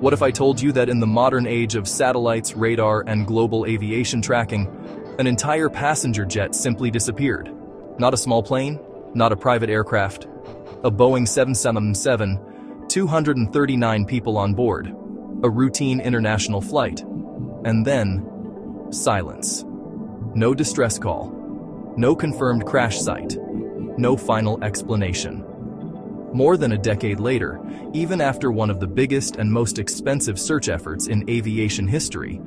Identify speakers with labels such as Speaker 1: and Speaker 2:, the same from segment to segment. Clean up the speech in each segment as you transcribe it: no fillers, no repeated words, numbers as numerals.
Speaker 1: What if I told you that in the modern age of satellites, radar, and global aviation tracking, an entire passenger jet simply disappeared? Not a small plane, not a private aircraft, a Boeing 777, 239 people on board, a routine international flight, and then silence. No distress call, no confirmed crash site, no final explanation. More than a decade later, even after one of the biggest and most expensive search efforts in aviation history,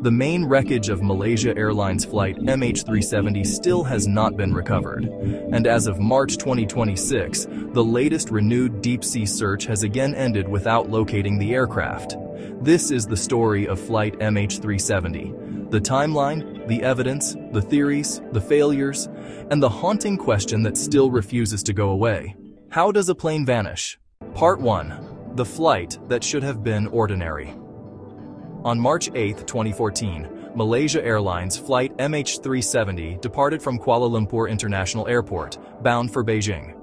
Speaker 1: the main wreckage of Malaysia Airlines flight MH370 still has not been recovered. And as of March 2026, the latest renewed deep-sea search has again ended without locating the aircraft. This is the story of flight MH370. The timeline, the evidence, the theories, the failures, and the haunting question that still refuses to go away. How does a plane vanish? Part 1. The flight that should have been ordinary. On March 8, 2014, Malaysia Airlines flight MH370 departed from Kuala Lumpur International Airport, bound for Beijing.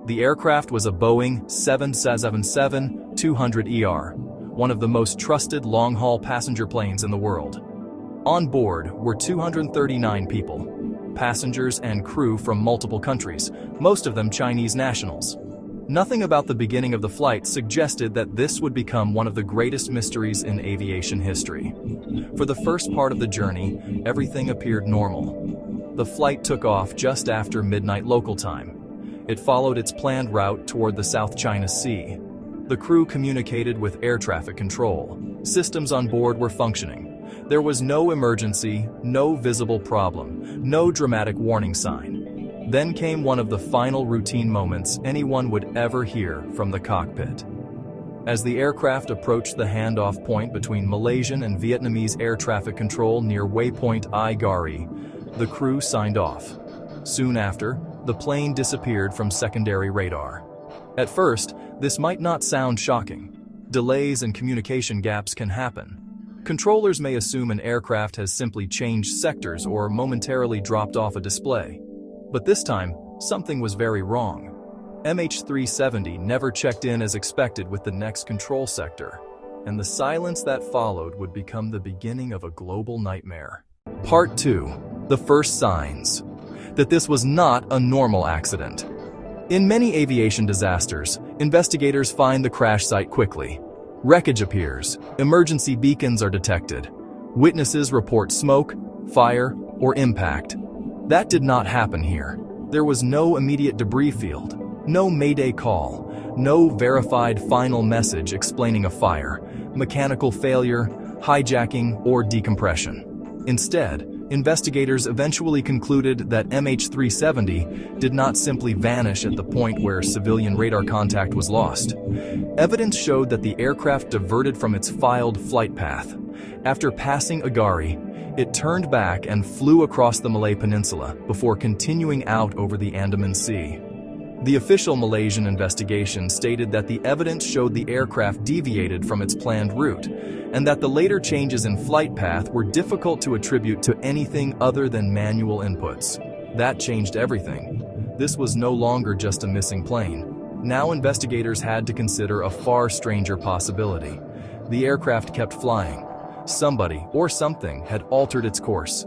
Speaker 1: The aircraft was a Boeing 777-200ER, one of the most trusted long-haul passenger planes in the world. On board were 239 people, passengers and crew from multiple countries, most of them Chinese nationals. Nothing about the beginning of the flight suggested that this would become one of the greatest mysteries in aviation history. For the first part of the journey, everything appeared normal. The flight took off just after midnight local time. It followed its planned route toward the South China Sea. The crew communicated with air traffic control. Systems on board were functioning. There was no emergency, no visible problem, no dramatic warning sign. Then came one of the final routine moments anyone would ever hear from the cockpit. As the aircraft approached the handoff point between Malaysian and Vietnamese air traffic control near waypoint I Gari, the crew signed off. Soon after, the plane disappeared from secondary radar. At first, this might not sound shocking. Delays and communication gaps can happen. Controllers may assume an aircraft has simply changed sectors or momentarily dropped off a display. But this time, something was very wrong. MH370 never checked in as expected with the next control sector, and the silence that followed would become the beginning of a global nightmare. Part 2. The first signs that this was not a normal accident. In many aviation disasters, investigators find the crash site quickly. Wreckage appears, emergency beacons are detected, witnesses report smoke, fire, or impact. That did not happen here. There was no immediate debris field, no mayday call, no verified final message explaining a fire, mechanical failure, hijacking, or decompression. Instead, investigators eventually concluded that MH370 did not simply vanish at the point where civilian radar contact was lost. Evidence showed that the aircraft diverted from its filed flight path. After passing Agari, it turned back and flew across the Malay Peninsula before continuing out over the Andaman Sea. The official Malaysian investigation stated that the evidence showed the aircraft deviated from its planned route, and that the later changes in flight path were difficult to attribute to anything other than manual inputs. That changed everything. This was no longer just a missing plane. Now investigators had to consider a far stranger possibility. The aircraft kept flying. Somebody or something had altered its course.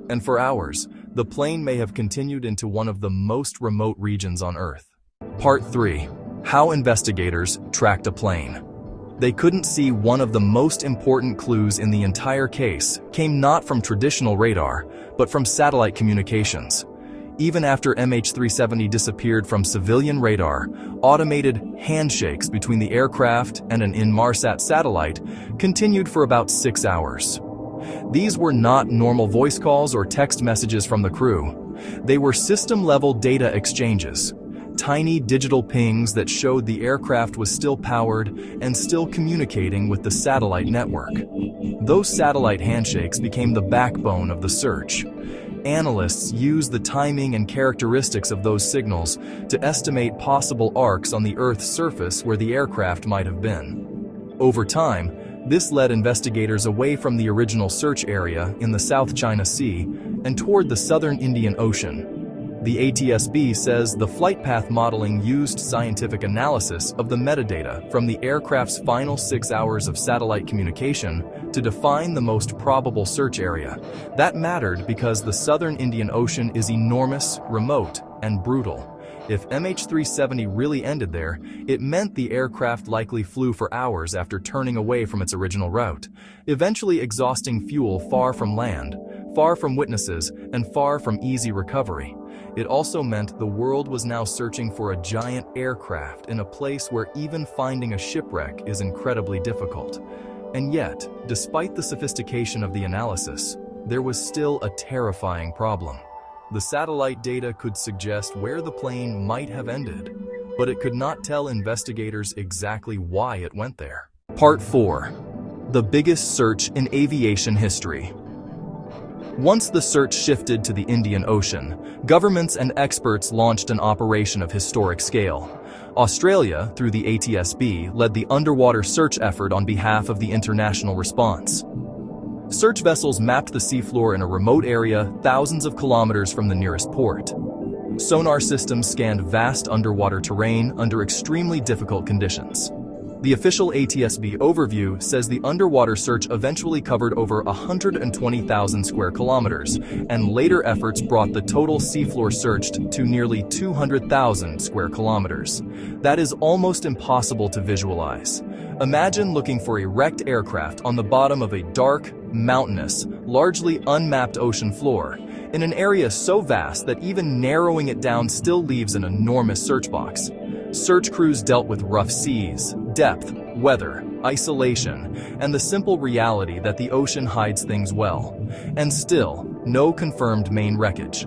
Speaker 1: And for hours, the plane may have continued into one of the most remote regions on Earth. Part 3. How investigators tracked a plane. They couldn't see one of the most important clues in the entire case came not from traditional radar, but from satellite communications. Even after MH370 disappeared from civilian radar, automated handshakes between the aircraft and an Inmarsat satellite continued for about 6 hours. These were not normal voice calls or text messages from the crew. They were system-level data exchanges, tiny digital pings that showed the aircraft was still powered and still communicating with the satellite network. Those satellite handshakes became the backbone of the search. Analysts use the timing and characteristics of those signals to estimate possible arcs on the Earth's surface where the aircraft might have been. Over time, this led investigators away from the original search area in the South China Sea and toward the southern Indian Ocean. The ATSB says the flight path modeling used scientific analysis of the metadata from the aircraft's final 6 hours of satellite communication to define the most probable search area. That mattered because the southern Indian Ocean is enormous, remote, and brutal. If MH370 really ended there, it meant the aircraft likely flew for hours after turning away from its original route, eventually exhausting fuel far from land, far from witnesses, and far from easy recovery. It also meant the world was now searching for a giant aircraft in a place where even finding a shipwreck is incredibly difficult. And yet, despite the sophistication of the analysis, there was still a terrifying problem. The satellite data could suggest where the plane might have ended, but it could not tell investigators exactly why it went there. Part 4. The biggest search in aviation history. Once the search shifted to the Indian Ocean, governments and experts launched an operation of historic scale. Australia, through the ATSB, led the underwater search effort on behalf of the international response. Search vessels mapped the seafloor in a remote area thousands of kilometers from the nearest port. Sonar systems scanned vast underwater terrain under extremely difficult conditions. The official ATSB overview says the underwater search eventually covered over 120,000 square kilometers, and later efforts brought the total seafloor searched to nearly 200,000 square kilometers. That is almost impossible to visualize. Imagine looking for a wrecked aircraft on the bottom of a dark, mountainous, largely unmapped ocean floor, in an area so vast that even narrowing it down still leaves an enormous search box. Search crews dealt with rough seas, depth, weather, isolation, and the simple reality that the ocean hides things well. And still, no confirmed main wreckage.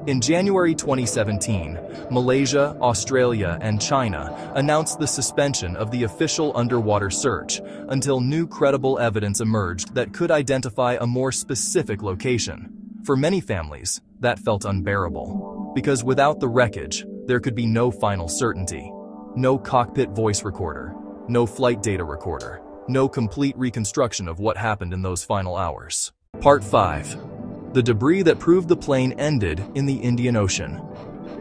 Speaker 1: In January 2017, Malaysia, Australia, and China announced the suspension of the official underwater search until new credible evidence emerged that could identify a more specific location. For many families, that felt unbearable, because without the wreckage, there could be no final certainty. No cockpit voice recorder, no flight data recorder, no complete reconstruction of what happened in those final hours. Part 5. The debris that proved the plane ended in the Indian Ocean.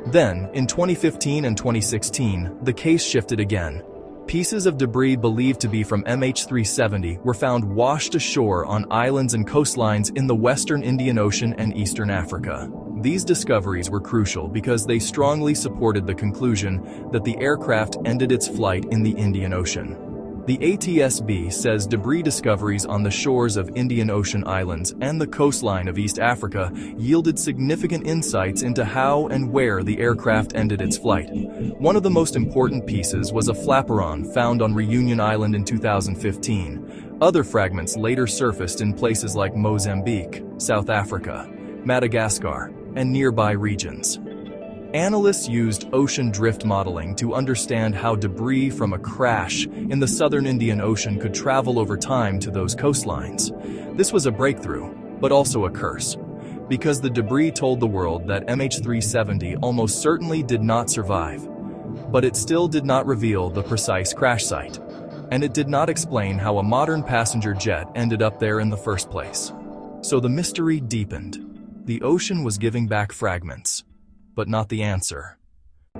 Speaker 1: Then, in 2015 and 2016, the case shifted again. Pieces of debris believed to be from MH370 were found washed ashore on islands and coastlines in the western Indian Ocean and eastern Africa. These discoveries were crucial because they strongly supported the conclusion that the aircraft ended its flight in the Indian Ocean. The ATSB says debris discoveries on the shores of Indian Ocean islands and the coastline of East Africa yielded significant insights into how and where the aircraft ended its flight. One of the most important pieces was a flaperon found on Reunion Island in 2015. Other fragments later surfaced in places like Mozambique, South Africa, Madagascar, and nearby regions. Analysts used ocean drift modeling to understand how debris from a crash in the southern Indian Ocean could travel over time to those coastlines. This was a breakthrough, but also a curse, because the debris told the world that MH370 almost certainly did not survive. But it still did not reveal the precise crash site, and it did not explain how a modern passenger jet ended up there in the first place. So the mystery deepened. The ocean was giving back fragments, but not the answer.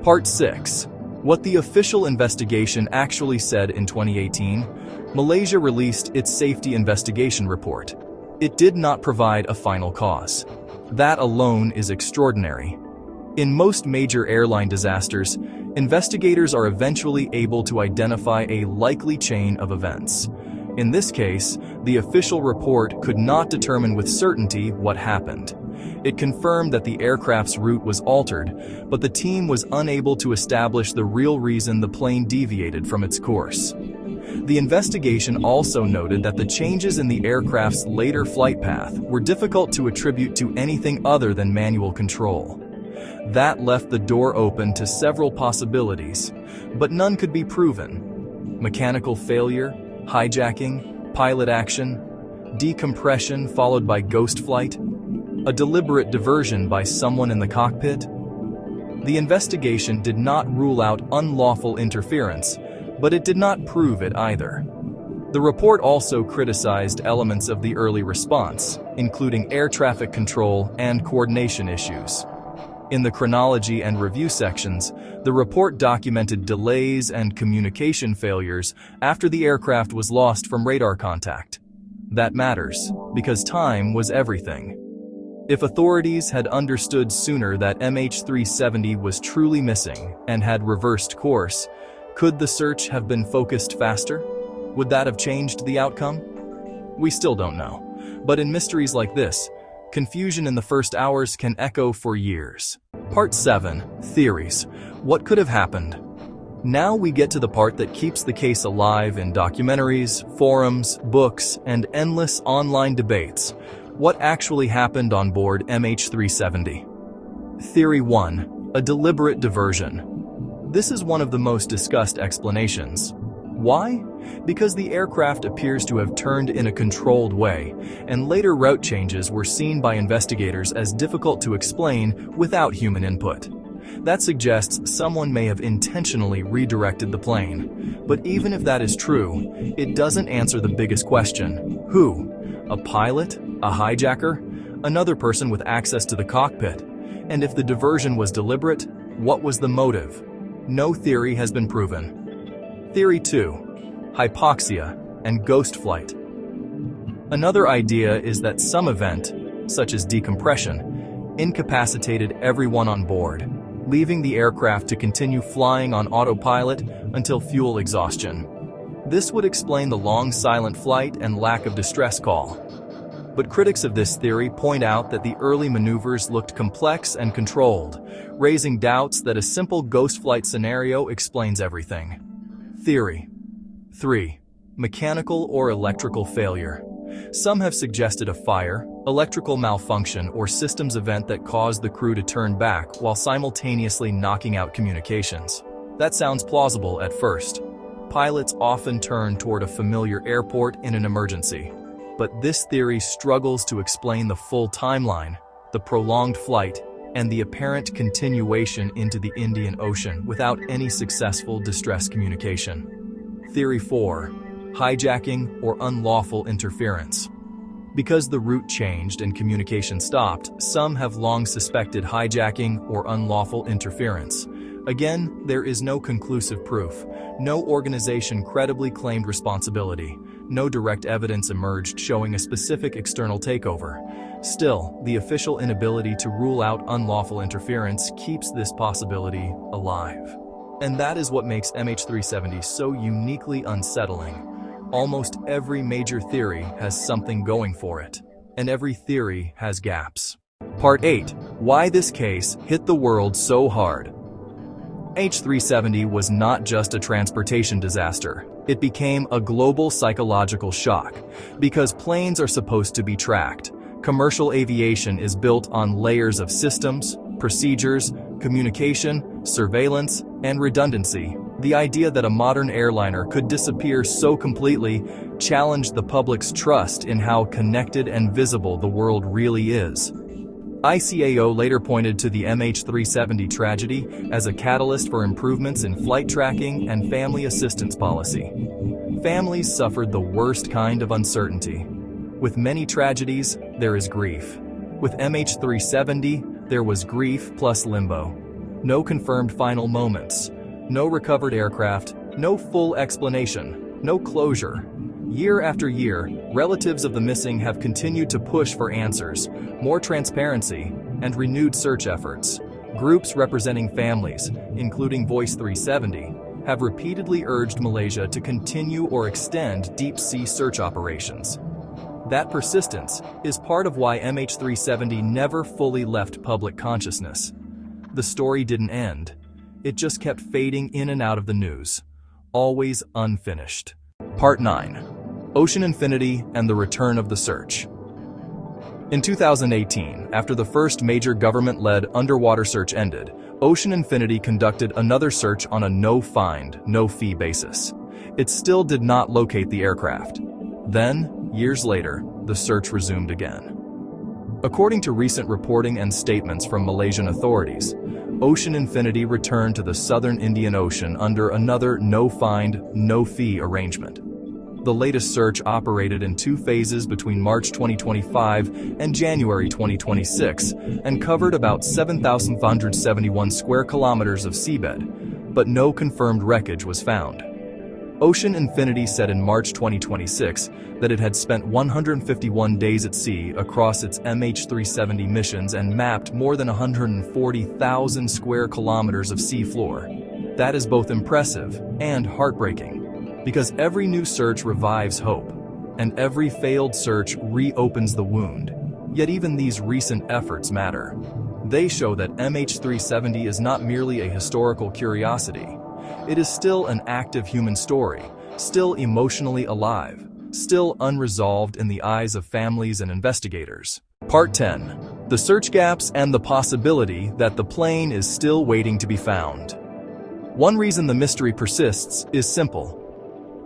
Speaker 1: Part 6. What the official investigation actually said in 2018, Malaysia released its safety investigation report. It did not provide a final cause. That alone is extraordinary. In most major airline disasters, investigators are eventually able to identify a likely chain of events. In this case, the official report could not determine with certainty what happened. It confirmed that the aircraft's route was altered, but the team was unable to establish the real reason the plane deviated from its course. The investigation also noted that the changes in the aircraft's later flight path were difficult to attribute to anything other than manual control. That left the door open to several possibilities, but none could be proven. Mechanical failure, hijacking, pilot action, decompression followed by ghost flight, a deliberate diversion by someone in the cockpit. The investigation did not rule out unlawful interference, but it did not prove it either. The report also criticized elements of the early response, including air traffic control and coordination issues. In the chronology and review sections, the report documented delays and communication failures after the aircraft was lost from radar contact. That matters, because time was everything. If authorities had understood sooner that MH370 was truly missing and had reversed course, could the search have been focused faster? Would that have changed the outcome? We still don't know. But in mysteries like this, confusion in the first hours can echo for years. Part 7. Theories. What could have happened? Now we get to the part that keeps the case alive in documentaries, forums, books, and endless online debates. What actually happened on board MH370? Theory 1. A deliberate diversion. This is one of the most discussed explanations. Why? Because the aircraft appears to have turned in a controlled way, and later route changes were seen by investigators as difficult to explain without human input. That suggests someone may have intentionally redirected the plane. But even if that is true, it doesn't answer the biggest question. Who? A pilot? A hijacker? Another person with access to the cockpit? And if the diversion was deliberate, what was the motive? No theory has been proven. Theory 2. Hypoxia and ghost flight. Another idea is that some event, such as decompression, incapacitated everyone on board, leaving the aircraft to continue flying on autopilot until fuel exhaustion. This would explain the long silent flight and lack of distress call. But critics of this theory point out that the early maneuvers looked complex and controlled, raising doubts that a simple ghost flight scenario explains everything. Theory 3. Mechanical or electrical failure. Some have suggested a fire, electrical malfunction, or systems event that caused the crew to turn back while simultaneously knocking out communications. That sounds plausible at first. Pilots often turn toward a familiar airport in an emergency. But this theory struggles to explain the full timeline, the prolonged flight, and the apparent continuation into the Indian Ocean without any successful distress communication. Theory 4. Hijacking or unlawful interference. Because the route changed and communication stopped, some have long suspected hijacking or unlawful interference. Again, there is no conclusive proof. No organization credibly claimed responsibility. No direct evidence emerged showing a specific external takeover. Still, the official inability to rule out unlawful interference keeps this possibility alive. And that is what makes MH370 so uniquely unsettling. Almost every major theory has something going for it, and every theory has gaps. Part 8. Why this case hit the world so hard. MH370 was not just a transportation disaster. It became a global psychological shock. Because planes are supposed to be tracked, commercial aviation is built on layers of systems, procedures, communication, surveillance, and redundancy. The idea that a modern airliner could disappear so completely challenged the public's trust in how connected and visible the world really is. ICAO later pointed to the MH370 tragedy as a catalyst for improvements in flight tracking and family assistance policy. Families suffered the worst kind of uncertainty. With many tragedies, there is grief. With MH370, there was grief plus limbo. No confirmed final moments. No recovered aircraft. No full explanation. No closure. Year after year, relatives of the missing have continued to push for answers, more transparency, and renewed search efforts. Groups representing families, including Voice 370, have repeatedly urged Malaysia to continue or extend deep-sea search operations. That persistence is part of why MH370 never fully left public consciousness. The story didn't end. It just kept fading in and out of the news, always unfinished. Part 9. Ocean Infinity and the Return of the Search. In 2018, after the first major government-led underwater search ended, Ocean Infinity conducted another search on a no-find, no-fee basis. It still did not locate the aircraft. Then, years later, the search resumed again. According to recent reporting and statements from Malaysian authorities, Ocean Infinity returned to the southern Indian Ocean under another no-find, no-fee arrangement. The latest search operated in 2 phases between March 2025 and January 2026 and covered about 7,571 square kilometers of seabed, but no confirmed wreckage was found. Ocean Infinity said in March 2026 that it had spent 151 days at sea across its MH370 missions and mapped more than 140,000 square kilometers of seafloor. That is both impressive and heartbreaking, because every new search revives hope, and every failed search reopens the wound. Yet even these recent efforts matter. They show that MH370 is not merely a historical curiosity. It is still an active human story, still emotionally alive, still unresolved in the eyes of families and investigators. Part 10. The search gaps and the possibility that the plane is still waiting to be found. One reason the mystery persists is simple.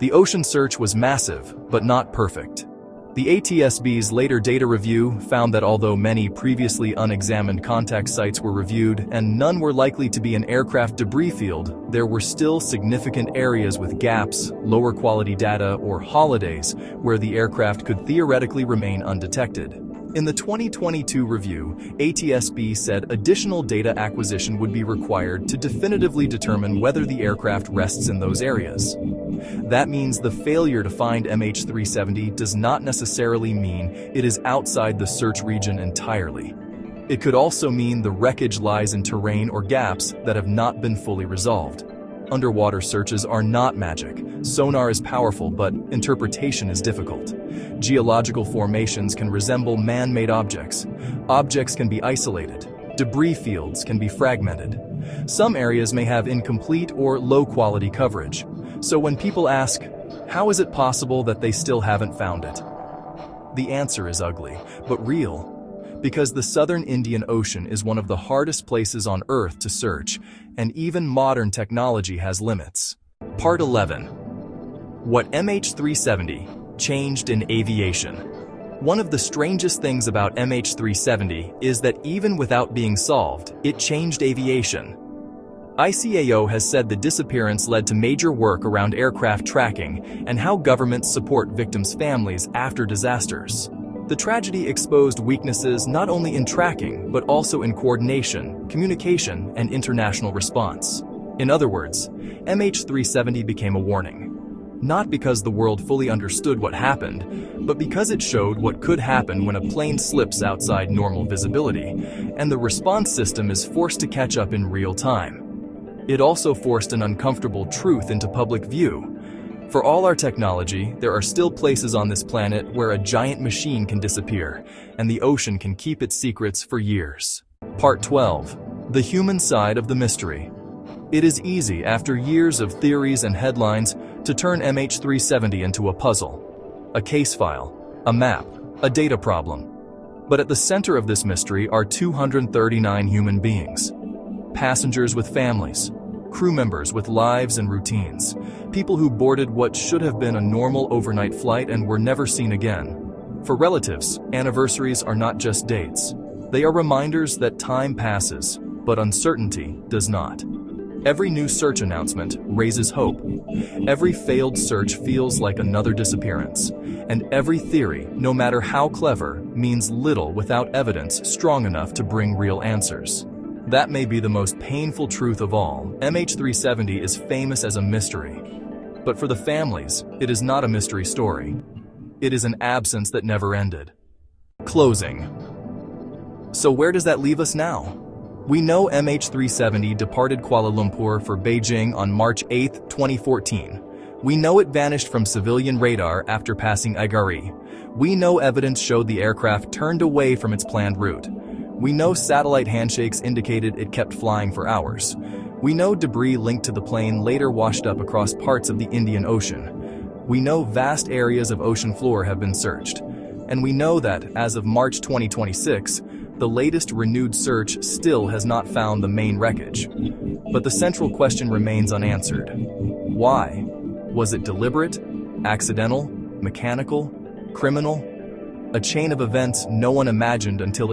Speaker 1: The ocean search was massive, but not perfect. The ATSB's later data review found that although many previously unexamined contact sites were reviewed and none were likely to be an aircraft debris field, there were still significant areas with gaps, lower quality data, or holidays where the aircraft could theoretically remain undetected. In the 2022 review, ATSB said additional data acquisition would be required to definitively determine whether the aircraft rests in those areas. That means the failure to find MH370 does not necessarily mean it is outside the search region entirely. It could also mean the wreckage lies in terrain or gaps that have not been fully resolved. Underwater searches are not magic. Sonar is powerful, but interpretation is difficult. Geological formations can resemble man-made objects. Objects can be isolated. Debris fields can be fragmented. Some areas may have incomplete or low-quality coverage. So when people ask, how is it possible that they still haven't found it? The answer is ugly, but real. Because the southern Indian Ocean is one of the hardest places on Earth to search, and even modern technology has limits. Part 11. What MH370 changed in aviation. One of the strangest things about MH370 is that even without being solved, it changed aviation. ICAO has said the disappearance led to major work around aircraft tracking and how governments support victims' families after disasters. The tragedy exposed weaknesses not only in tracking, but also in coordination, communication, and international response. In other words, MH370 became a warning. Not because the world fully understood what happened, but because it showed what could happen when a plane slips outside normal visibility, and the response system is forced to catch up in real time. It also forced an uncomfortable truth into public view. For all our technology, there are still places on this planet where a giant machine can disappear, and the ocean can keep its secrets for years. Part 12. The human side of the mystery. It is easy, after years of theories and headlines, to turn MH370 into a puzzle, a case file, a map, a data problem. But at the center of this mystery are 239 human beings. Passengers with families, crew members with lives and routines, people who boarded what should have been a normal overnight flight and were never seen again. For relatives, anniversaries are not just dates. They are reminders that time passes, but uncertainty does not. Every new search announcement raises hope. Every failed search feels like another disappearance. And every theory, no matter how clever, means little without evidence strong enough to bring real answers. That may be the most painful truth of all. MH370 is famous as a mystery. But for the families, it is not a mystery story. It is an absence that never ended. Closing. So where does that leave us now? We know MH370 departed Kuala Lumpur for Beijing on March 8, 2014. We know it vanished from civilian radar after passing Aigari. We know evidence showed the aircraft turned away from its planned route. We know satellite handshakes indicated it kept flying for hours. We know debris linked to the plane later washed up across parts of the Indian Ocean. We know vast areas of ocean floor have been searched. And we know that, as of March 2026, the latest renewed search still has not found the main wreckage. But the central question remains unanswered. Why? Was it deliberate, accidental, mechanical, criminal? A chain of events no one imagined until it